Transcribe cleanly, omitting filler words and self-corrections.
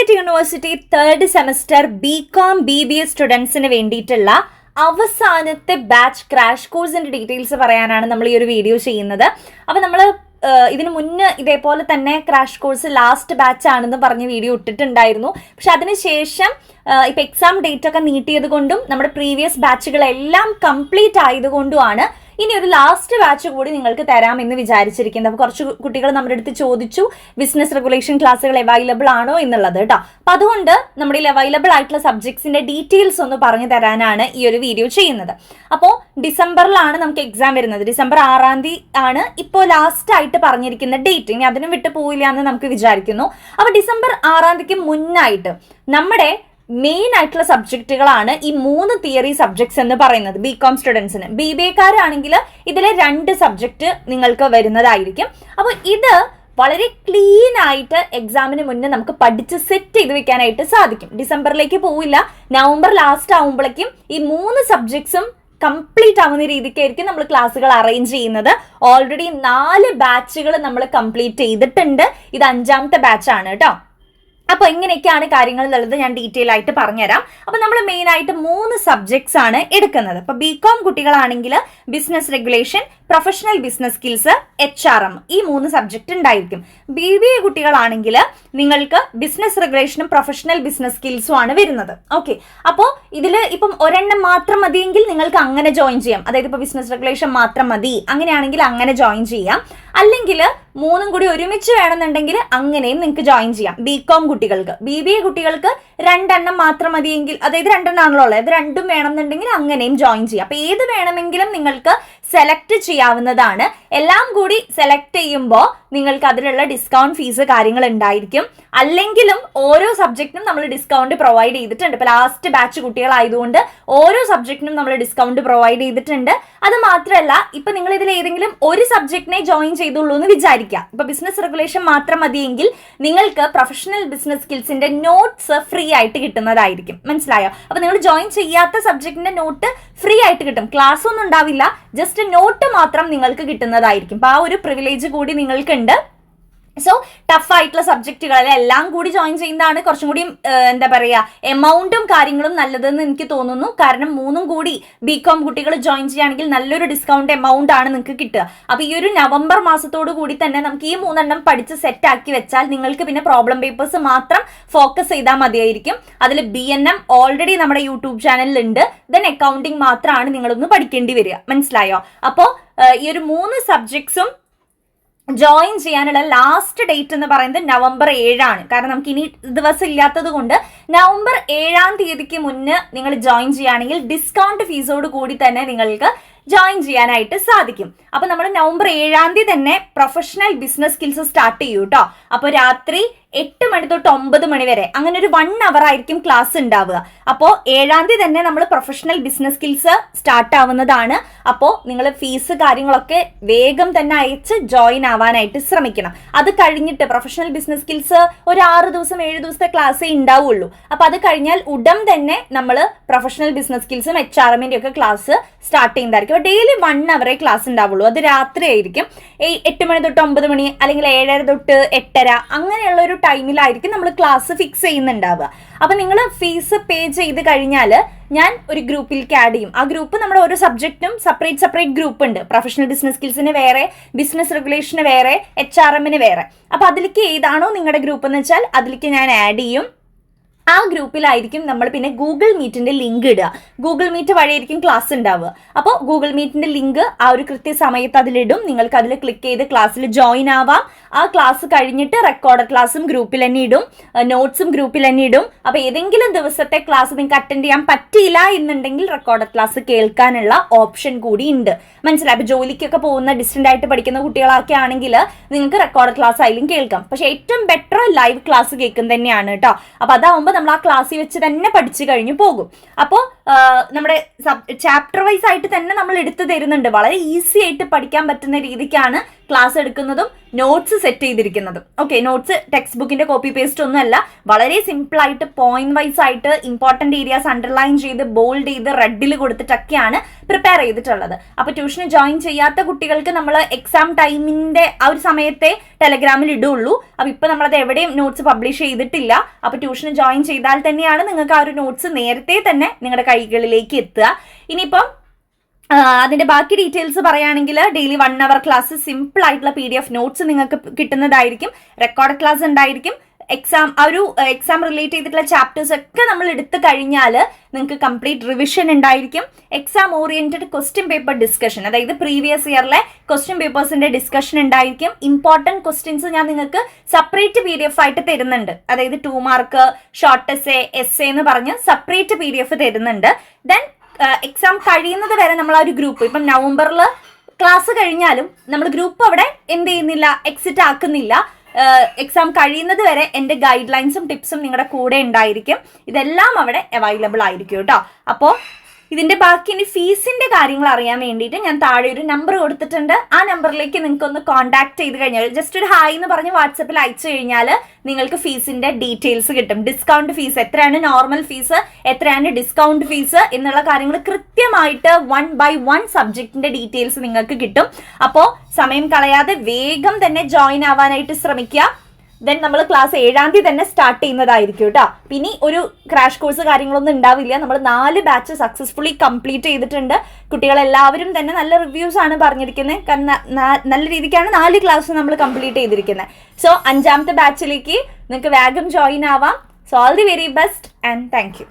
Calicut university third semester BCom BBA സ്റ്റുഡൻസിന് വേണ്ടിയിട്ടുള്ള അവസാനത്തെ ബാച്ച് ക്രാഷ് കോഴ്സിന്റെ ഡീറ്റെയിൽസ് പറയാനാണ് നമ്മൾ ഈ ഒരു വീഡിയോ ചെയ്യുന്നത്. അപ്പോൾ നമ്മൾ ഇതിനു മുന്നേ ഇതേപോലെ തന്നെ ക്രാഷ് കോഴ്സ് ലാസ്റ്റ് ബാച്ച് ആണെന്ന് പറഞ്ഞ് വീഡിയോ ഇട്ടിട്ടുണ്ടായിരുന്നു. പക്ഷെ അതിനുശേഷം ഇപ്പം എക്സാം ഡേറ്റ് ഒക്കെ നീട്ടിയത് കൊണ്ടും നമ്മുടെ പ്രീവിയസ് ബാച്ചുകളെല്ലാം കംപ്ലീറ്റ് ആയതുകൊണ്ടുമാണ് ഇനി ഒരു ലാസ്റ്റ് ബാച്ച് കൂടി നിങ്ങൾക്ക് തരാമെന്ന് വിചാരിച്ചിരിക്കുന്നത്. അപ്പോൾ കുറച്ച് കുട്ടികൾ നമ്മുടെ അടുത്ത് ചോദിച്ചു ബിസിനസ് റെഗുലേഷൻ ക്ലാസ്സുകൾ അവൈലബിൾ ആണോ എന്നുള്ളത് കേട്ടോ. അപ്പം അതുകൊണ്ട് നമ്മുടെ അവൈലബിൾ ആയിട്ടുള്ള സബ്ജക്ട്സിന്റെ ഡീറ്റെയിൽസ് ഒന്ന് പറഞ്ഞു തരാനാണ് ഈ ഒരു വീഡിയോ ചെയ്യുന്നത്. അപ്പോൾ ഡിസംബറിലാണ് നമുക്ക് എക്സാം വരുന്നത്. ഡിസംബർ 6 ആണ് ഇപ്പോൾ ലാസ്റ്റ് ആയിട്ട് പറഞ്ഞിരിക്കുന്ന ഡേറ്റ്. ഇനി അതിനും വിട്ടു പോയില്ല എന്ന് നമുക്ക് വിചാരിക്കുന്നു. അപ്പോൾ ഡിസംബർ 6 മുന്നായിട്ട് നമ്മുടെ മെയിൻ ആയിട്ടുള്ള സബ്ജക്റ്റുകളാണ് ഈ 3 തിയറി സബ്ജക്ട്സ് എന്ന് പറയുന്നത്. ബികോം സ്റ്റുഡൻസിന്. BBAക്കാരാണെങ്കിൽ ഇതിലെ 2 സബ്ജക്റ്റ് നിങ്ങൾക്ക് വരുന്നതായിരിക്കും. അപ്പോൾ ഇത് വളരെ ക്ലീൻ ആയിട്ട് എക്സാമിന് മുന്നേ നമുക്ക് പഠിച്ച് സെറ്റ് ചെയ്ത് വെക്കാനായിട്ട് സാധിക്കും. ഡിസംബറിലേക്ക് പോവില്ല, നവംബർ ലാസ്റ്റ് ആവുമ്പോഴേക്കും ഈ 3 സബ്ജക്ട്സും കംപ്ലീറ്റ് ആവുന്ന രീതിക്കായിരിക്കും നമ്മൾ ക്ലാസ്സുകൾ അറേഞ്ച് ചെയ്യുന്നത്. ഓൾറെഡി 4 ബാച്ചുകൾ നമ്മൾ കംപ്ലീറ്റ് ചെയ്തിട്ടുണ്ട്. ഇത് 5ാമത്തെ ബാച്ചാണ് കേട്ടോ. അപ്പൊ എങ്ങനെയൊക്കെയാണ് കാര്യങ്ങൾ എന്നുള്ളത് ഞാൻ ഡീറ്റെയിൽ ആയിട്ട് പറഞ്ഞുതരാം. അപ്പൊ നമ്മൾ മെയിൻ ആയിട്ട് 3 സബ്ജക്ട്സ് ആണ് എടുക്കുന്നത്. അപ്പൊ ബികോം കുട്ടികളാണെങ്കിൽ business regulation, professional business skills, HRM ഈ 3 സബ്ജക്ട് ഉണ്ടായിരിക്കും. BBA കുട്ടികളാണെങ്കിൽ നിങ്ങൾക്ക് ബിസിനസ് റെഗുലേഷനും പ്രൊഫഷണൽ ബിസിനസ് സ്കിൽസും ആണ് വരുന്നത്. ഓക്കെ, അപ്പോൾ ഇതിൽ ഇപ്പം ഒരെണ്ണം മാത്രം മതിയെങ്കിൽ നിങ്ങൾക്ക് അങ്ങനെ ജോയിൻ ചെയ്യാം. അതായത് ഇപ്പൊ ബിസിനസ് റെഗുലേഷൻ മാത്രം മതി അങ്ങനെയാണെങ്കിൽ അങ്ങനെ ജോയിൻ ചെയ്യാം. അല്ലെങ്കിൽ 3 കൂടി ഒരുമിച്ച് വേണമെന്നുണ്ടെങ്കിൽ അങ്ങനെയും നിങ്ങൾക്ക് ജോയിൻ ചെയ്യാം. ബികോം കുട്ടികൾക്ക്. BBA കുട്ടികൾക്ക് 2 എണ്ണം മാത്രം മതിയെങ്കിൽ, അതായത് 2 എണ്ണമാണല്ലോ ഉള്ളത്, അത് 2ഉം വേണമെന്നുണ്ടെങ്കിൽ അങ്ങനെയും ജോയിൻ ചെയ്യാം. അപ്പൊ ഏത് വേണമെങ്കിലും നിങ്ങൾക്ക് സെലക്ട് ചെയ്യാവുന്നതാണ്. എല്ലാം കൂടി സെലക്ട് ചെയ്യുമ്പോൾ നിങ്ങൾക്ക് അതിലുള്ള ഡിസ്കൗണ്ട് ഫീസ് കാര്യങ്ങൾ ഉണ്ടായിരിക്കും. അല്ലെങ്കിലും ഓരോ സബ്ജക്റ്റിനും നമ്മൾ ഡിസ്കൗണ്ട് പ്രൊവൈഡ് ചെയ്തിട്ടുണ്ട്. ഇപ്പൊ ലാസ്റ്റ് ബാച്ച് കുട്ടികളായതുകൊണ്ട് ഓരോ സബ്ജക്റ്റിനും നമ്മൾ ഡിസ്കൗണ്ട് പ്രൊവൈഡ് ചെയ്തിട്ടുണ്ട്. അത് മാത്രമല്ല, ഇപ്പൊ നിങ്ങൾ ഇതിൽ ഏതെങ്കിലും ഒരു സബ്ജക്റ്റിനെ ജോയിൻ ചെയ്തുള്ളൂ എന്ന് വിചാരിക്കുക. ഇപ്പൊ ബിസിനസ് റെഗുലേഷൻ മാത്രം മതിയെങ്കിൽ നിങ്ങൾക്ക് പ്രൊഫഷണൽ ബിസിനസ് സ്കിൽസിന്റെ നോട്ട്സ് ഫ്രീ ആയിട്ട് കിട്ടുന്നതായിരിക്കും. മനസ്സിലായോ? അപ്പൊ നിങ്ങൾ ജോയിൻ ചെയ്യാത്ത സബ്ജക്റ്റിന്റെ നോട്ട് ഫ്രീ ആയിട്ട് കിട്ടും. ക്ലാസ് ഒന്നും ഉണ്ടാവില്ല, ജസ്റ്റ് നോട്ട് മാത്രം നിങ്ങൾക്ക് കിട്ടുന്നതായിരിക്കും. അപ്പൊ ആ ഒരു പ്രിവിലേജ് കൂടി നിങ്ങൾക്കുണ്ട്. സോ ടഫ് ആയിട്ടുള്ള സബ്ജക്റ്റുകളെല്ലാം കൂടി ജോയിൻ ചെയ്യുന്നതാണ് കുറച്ചും കൂടി എന്താ പറയുക എമൗണ്ടും കാര്യങ്ങളും നല്ലതെന്ന് എനിക്ക് തോന്നുന്നു. കാരണം 3ഉം കൂടി ബികോം കുട്ടികൾ ജോയിൻ ചെയ്യുകയാണെങ്കിൽ നല്ലൊരു ഡിസ്കൗണ്ട് എമൗണ്ട് ആണ് നിങ്ങൾക്ക് കിട്ടുക. അപ്പൊ ഈ ഒരു നവംബർ മാസത്തോടു കൂടി തന്നെ നമുക്ക് ഈ 3 എണ്ണം പഠിച്ച് സെറ്റ് ആക്കി വെച്ചാൽ നിങ്ങൾക്ക് പിന്നെ പ്രോബ്ലം പേപ്പേഴ്സ് മാത്രം ഫോക്കസ് ചെയ്താൽ മതിയായിരിക്കും. അതിൽ BNM ഓൾറെഡി നമ്മുടെ യൂട്യൂബ് ചാനലിൽ ഉണ്ട്. ദെൻ അക്കൗണ്ടിങ് മാത്രമാണ് നിങ്ങളൊന്ന് പഠിക്കേണ്ടി വരിക. മനസ്സിലായോ? അപ്പോൾ ഈ ഒരു 3 സബ്ജക്ട്സും ജോയിൻ ചെയ്യാനുള്ള ലാസ്റ്റ് ഡേറ്റ് എന്ന് പറയുന്നത് നവംബർ 7 കാരണം നമുക്ക് ഇനി ദിവസം ഇല്ലാത്തത് കൊണ്ട് നവംബർ 7 മുന്നേ നിങ്ങൾ ജോയിൻ ചെയ്യുകയാണെങ്കിൽ ഡിസ്കൗണ്ട് ഫീസോട് കൂടി തന്നെ നിങ്ങൾക്ക് ജോയിൻ ചെയ്യാനായിട്ട് സാധിക്കും. അപ്പൊ നമ്മൾ നവംബർ 7 തന്നെ പ്രൊഫഷണൽ ബിസിനസ് സ്കിൽസ് സ്റ്റാർട്ട് ചെയ്യൂ കേട്ടോ. അപ്പൊ രാത്രി 8 മണി തൊട്ട് 9 മണി വരെ അങ്ങനെ ഒരു 1 അവർ ആയിരിക്കും ക്ലാസ് ഉണ്ടാവുക. അപ്പോൾ 7 തന്നെ നമ്മൾ പ്രൊഫഷണൽ ബിസിനസ് സ്കിൽസ് സ്റ്റാർട്ട് ആവുന്നതാണ്. അപ്പോൾ നിങ്ങൾ ഫീസ് കാര്യങ്ങളൊക്കെ വേഗം തന്നെ അയച്ച് ജോയിൻ ആവാനായിട്ട് ശ്രമിക്കണം. അത് കഴിഞ്ഞിട്ട് പ്രൊഫഷണൽ ബിസിനസ് സ്കിൽസ് ഒരു 6 ദിവസം 7 ദിവസത്തെ ക്ലാസ്സേ ഉണ്ടാവുള്ളൂ. അപ്പൊ അത് കഴിഞ്ഞാൽ ഉടൻ തന്നെ നമ്മൾ പ്രൊഫഷണൽ ബിസിനസ് സ്കിൽസും HRMന്റെ ഒക്കെ ക്ലാസ് സ്റ്റാർട്ട് ചെയ്യുന്നതായിരിക്കും. ഡെയിലി 1 അവറേ ക്ലാസ് ഉണ്ടാവുള്ളൂ. അത് രാത്രി ആയിരിക്കും. 8 മണി തൊട്ട് 9 മണി അല്ലെങ്കിൽ 7:30 തൊട്ട് 8:30 അങ്ങനെയുള്ള ഒരു ടൈമിലായിരിക്കും നമ്മൾ ക്ലാസ് ഫിക്സ് ചെയ്യുന്നുണ്ടാവുക. അപ്പൊ നിങ്ങൾ ഫീസ് പേ ചെയ്ത് കഴിഞ്ഞാൽ ഞാൻ ഒരു ഗ്രൂപ്പിലേക്ക് ആഡ് ചെയ്യും. ആ ഗ്രൂപ്പ് നമ്മുടെ ഓരോ സബ്ജക്റ്റും സെപ്പറേറ്റ് ഗ്രൂപ്പ് ഉണ്ട്. പ്രൊഫഷണൽ ബിസിനസ് സ്കിൽസിന് വേറെ, ബിസിനസ് റെഗുലേഷന് വേറെ, HRMന് വേറെ. അപ്പൊ അതിലേക്ക് ഏതാണോ നിങ്ങളുടെ ഗ്രൂപ്പ് എന്ന് വെച്ചാൽ അതിലേക്ക് ഞാൻ ആഡ് ചെയ്യും. ആ ഗ്രൂപ്പിലായിരിക്കും നമ്മൾ പിന്നെ ഗൂഗിൾ മീറ്റിന്റെ ലിങ്ക് ഇടുക. ഗൂഗിൾ മീറ്റ് വഴിയായിരിക്കും ക്ലാസ് ഉണ്ടാവുക. അപ്പോൾ ഗൂഗിൾ മീറ്റിന്റെ ലിങ്ക് ആ ഒരു കൃത്യസമയത്ത് അതിലിടും. നിങ്ങൾക്ക് അതിൽ ക്ലിക്ക് ചെയ്ത് ക്ലാസ്സിൽ ജോയിൻ ആവാം. ആ ക്ലാസ് കഴിഞ്ഞിട്ട് റെക്കോർഡ് ക്ലാസ്സും ഗ്രൂപ്പിൽ തന്നെ ഇടും, നോട്ട്സും ഗ്രൂപ്പിൽ തന്നെ ഇടും. അപ്പൊ ഏതെങ്കിലും ദിവസത്തെ ക്ലാസ് നിങ്ങൾക്ക് അറ്റൻഡ് ചെയ്യാൻ പറ്റിയില്ല എന്നുണ്ടെങ്കിൽ റെക്കോർഡ് ക്ലാസ് കേൾക്കാനുള്ള ഓപ്ഷൻ കൂടി ഉണ്ട്. മനസ്സിലായി? അപ്പൊ ജോലിക്കൊക്കെ പോകുന്ന ഡിസ്റ്റന്റ് ആയിട്ട് പഠിക്കുന്ന കുട്ടികളൊക്കെ ആണെങ്കിൽ നിങ്ങൾക്ക് റെക്കോർഡ് ക്ലാസ് ആയാലും കേൾക്കാം. പക്ഷെ ഏറ്റവും ബെറ്റർ ലൈവ് ക്ലാസ് കേൾക്കും തന്നെയാണ് കേട്ടോ. അപ്പൊ അതാവുമ്പോൾ നമ്മൾ ആ ക്ലാസ്സിൽ വെച്ച് തന്നെ പഠിച്ചു കഴിഞ്ഞു പോകും. അപ്പോൾ നമ്മുടെ ചാപ്റ്റർ വൈസ് ആയിട്ട് തന്നെ നമ്മൾ എടുത്തു തരുന്നുണ്ട്. വളരെ ഈസി ആയിട്ട് പഠിക്കാൻ പറ്റുന്ന രീതിക്കാണ് ക്ലാസ് എടുക്കുന്നതും നോട്ട്സ് സെറ്റ് ചെയ്തിരിക്കുന്നതും. ഓക്കെ, നോട്ട്സ് ടെക്സ്റ്റ് ബുക്കിന്റെ കോപ്പി പേസ്റ്റ് ഒന്നും അല്ല, വളരെ സിമ്പിൾ ആയിട്ട് പോയിന്റ് വൈസ് ആയിട്ട് ഇമ്പോർട്ടന്റ് ഏരിയാസ് അണ്ടർലൈൻ ചെയ്ത് ബോൾഡ് ചെയ്ത് റെഡിൽ കൊടുത്തിട്ടൊക്കെയാണ് പ്രിപ്പയർ ചെയ്തിട്ടുള്ളത്. അപ്പൊ ട്യൂഷന് ജോയിൻ ചെയ്യാത്ത കുട്ടികൾക്ക് നമ്മൾ എക്സാം ടൈമിന്റെ ആ ഒരു സമയത്തെ ടെലഗ്രാമിൽ ഇടുള്ളൂ. അപ്പൊ ഇപ്പൊ നമ്മളത് എവിടെയും നോട്ട്സ് പബ്ലിഷ് ചെയ്തിട്ടില്ല. അപ്പൊ ട്യൂഷന് ജോയിൻ ചെയ്താൽ തന്നെയാണ് നിങ്ങൾക്ക് ആ ഒരു നോട്ട്സ് നേരത്തെ തന്നെ നിങ്ങളുടെ കൈകളിലേക്ക് എത്തുക. ഇനിയിപ്പം അതിന്റെ ബാക്കി ഡീറ്റെയിൽസ് പറയുകയാണെങ്കിൽ ഡെയിലി 1 hour ക്ലാസ്, സിമ്പിൾ ആയിട്ടുള്ള PDF നോട്ട്സ് നിങ്ങൾക്ക് കിട്ടുന്നതായിരിക്കും, റെക്കോർഡ് ക്ലാസ് ഉണ്ടായിരിക്കും. എക്സാം റിലേറ്റ് ചെയ്തിട്ടുള്ള ചാപ്റ്റേഴ്സ് ഒക്കെ നമ്മൾ എടുത്തു കഴിഞ്ഞാൽ നിങ്ങൾക്ക് കംപ്ലീറ്റ് റിവിഷൻ ഉണ്ടായിരിക്കും. Exam oriented question paper discussion, അതായത് പ്രീവിയസ് ഇയറിലെ ക്വസ്റ്റ്യൻ പേപ്പേഴ്സിന്റെ ഡിസ്കഷൻ ഉണ്ടായിരിക്കും. ഇമ്പോർട്ടന്റ് ക്വസ്റ്റ്യൻസ് ഞാൻ നിങ്ങൾക്ക് സെപ്പറേറ്റ് PDF ആയിട്ട് തരുന്നുണ്ട്. അതായത് 2 മാർക്ക്, ഷോർട്ട് എസ്സേ എന്ന് പറഞ്ഞ് സെപ്പറേറ്റ് PDF തരുന്നുണ്ട്. ദെൻ എക്സാം കഴിയുന്നത് വരെ നമ്മൾ ആ ഒരു ഗ്രൂപ്പ്, ഇപ്പം നവംബറിൽ ക്ലാസ് കഴിഞ്ഞാലും നമ്മൾ ഗ്രൂപ്പ് അവിടെ എന്ത് ചെയ്യുന്നില്ല, എക്സിറ്റ് ആക്കുന്നില്ല. എക്സാം കഴിയുന്നത് വരെ എൻ്റെ ഗൈഡ് ലൈൻസും ടിപ്സും നിങ്ങളുടെ കൂടെ ഉണ്ടായിരിക്കും. ഇതെല്ലാം അവിടെ അവൈലബിൾ ആയിരിക്കും കേട്ടോ. അപ്പോൾ ഇതിന്റെ ബാക്കി ഇനി ഫീസിന്റെ കാര്യങ്ങൾ അറിയാൻ വേണ്ടിയിട്ട് ഞാൻ താഴെ ഒരു നമ്പർ കൊടുത്തിട്ടുണ്ട്. ആ നമ്പറിലേക്ക് നിങ്ങൾക്ക് ഒന്ന് കോൺടാക്ട് ചെയ്ത് കഴിഞ്ഞാൽ, ജസ്റ്റ് ഒരു ഹായ് എന്ന് പറഞ്ഞ് വാട്സപ്പിൽ അയച്ചു കഴിഞ്ഞാൽ നിങ്ങൾക്ക് ഫീസിന്റെ ഡീറ്റെയിൽസ് കിട്ടും. ഡിസ്കൗണ്ട് ഫീസ് എത്രയാണ്, നോർമൽ ഫീസ് എത്രയാണ്, ഡിസ്കൗണ്ട് ഫീസ് എന്നുള്ള കാര്യങ്ങൾ കൃത്യമായിട്ട് 1 by 1 സബ്ജക്റ്റിന്റെ ഡീറ്റെയിൽസ് നിങ്ങൾക്ക് കിട്ടും. അപ്പോൾ സമയം കളയാതെ വേഗം തന്നെ ജോയിൻ ആവാനായിട്ട് ശ്രമിക്കുക. ദെൻ നമ്മൾ ക്ലാസ് 7ാം തീയതി തന്നെ സ്റ്റാർട്ട് ചെയ്യുന്നതായിരിക്കും കേട്ടോ. പിന്നെ ഒരു ക്രാഷ് കോഴ്സ് കാര്യങ്ങളൊന്നും ഉണ്ടാവില്ല. നമ്മൾ 4 ബാച്ച് സക്സസ്ഫുള്ളി കംപ്ലീറ്റ് ചെയ്തിട്ടുണ്ട്. കുട്ടികളെല്ലാവരും തന്നെ നല്ല റിവ്യൂസ് ആണ് പറഞ്ഞിരിക്കുന്നത്. കാരണം നല്ല രീതിക്കാണ് 4 ക്ലാസ് നമ്മൾ കംപ്ലീറ്റ് ചെയ്തിരിക്കുന്നത്. സോ 5ാമത്തെ ബാച്ചിലേക്ക് നിങ്ങൾക്ക് വേഗം ജോയിൻ ആവാം. So all the very best and thank you.